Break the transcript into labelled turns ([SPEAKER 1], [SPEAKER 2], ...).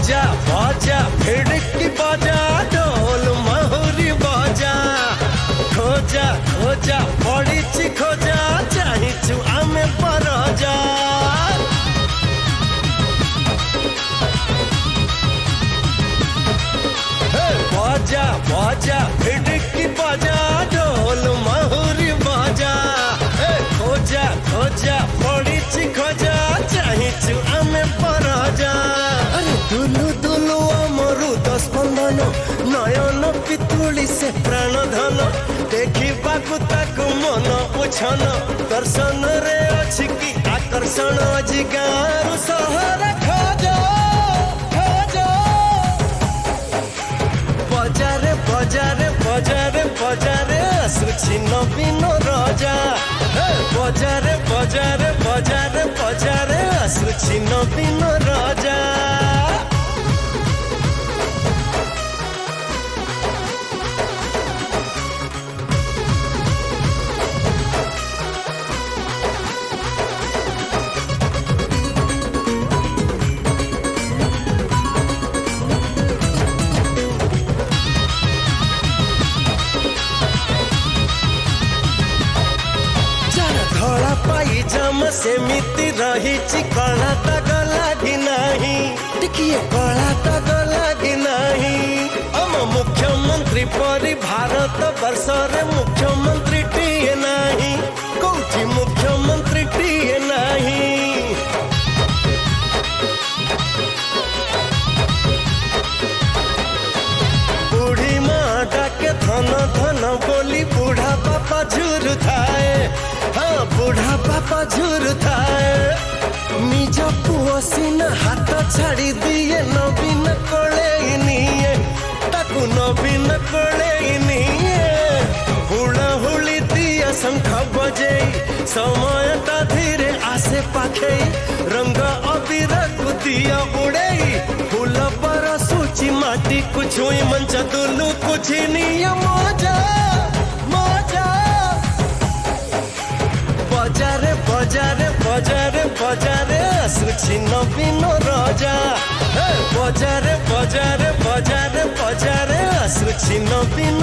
[SPEAKER 1] बजा बजा फिड़की बजा ढोल महुरी बजा खोजा खोजा पड़ी खोजा चाहू आमे परजा बजा बजा फिड़की बजा ढोल महुरी बजा खोजा खोजा पड़ी खोजा चाहू आमे परजा दुलु दुलु अमरुद स्पंदन नयन पितुली से प्राण धन देखिबाकु ताकु मन उछन दर्शन रे अछि कि आकर्षण जिगारु सहर खोज खोज बजारे बजारे बजारे बजारे आसुछि नवीन राजा बजारे बजारे बजारे बजारे आसुछि नवीन राजा धड़ा पाइजाम सेमिति रही कला तक लगी नहीं टिकिए कला तक लगी नहीं हम मुख्यमंत्री परी भारत वर्ष रे मुख्यमंत्री टीए नहीं कौटी मुख्यमंत्री टीए नहीं बूढ़ी माँ डाके धन धन बोली बूढ़ा बापा झुर थाए हाँ बूढ़ा बापा झुर थाए निज पुओ सीना हाथ छाड़ी दिए नवीन कोले निये ताकू नवीन कोले निये हुड़ा हुली दिया शंख बजे समय ता धीरे आसे पाखे रंग अबीर को दिया उड़े फूल पर सूची माटी कुछ हुई मंच दुलू कुछ नियम मजा मजा बजारे बजारे बजारे बजारे आसुछि नवीन राजा बजारे बजारे बजारे बजारे आसुछि नवीन